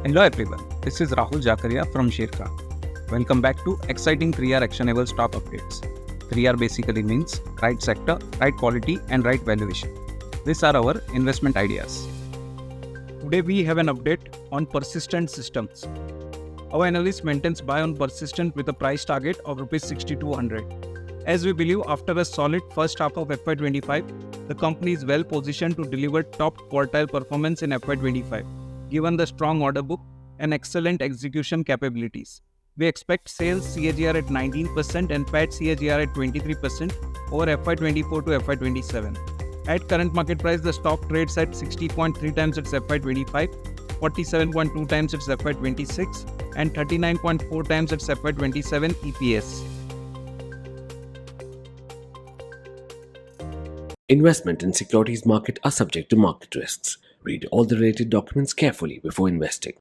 Hello everyone, this is Rahul Jakaria from Sharekhan. Welcome back to exciting 3R actionable stock updates. 3R basically means right sector, right quality and right valuation. These are our investment ideas. Today we have an update on Persistent Systems. Our analyst maintains buy on Persistent with a price target of Rs 6200. As we believe after a solid first half of FY25, the company is well positioned to deliver top quartile performance in FY25. Given the strong order book and excellent execution capabilities, we expect sales CAGR at 19% and PAT CAGR at 23% over FY24 to FY27. At current market price, the stock trades at 60.3 times its FY25, 47.2 times its FY26, and 39.4 times its FY27 EPS. Investment in securities market are subject to market risks. Read all the related documents carefully before investing.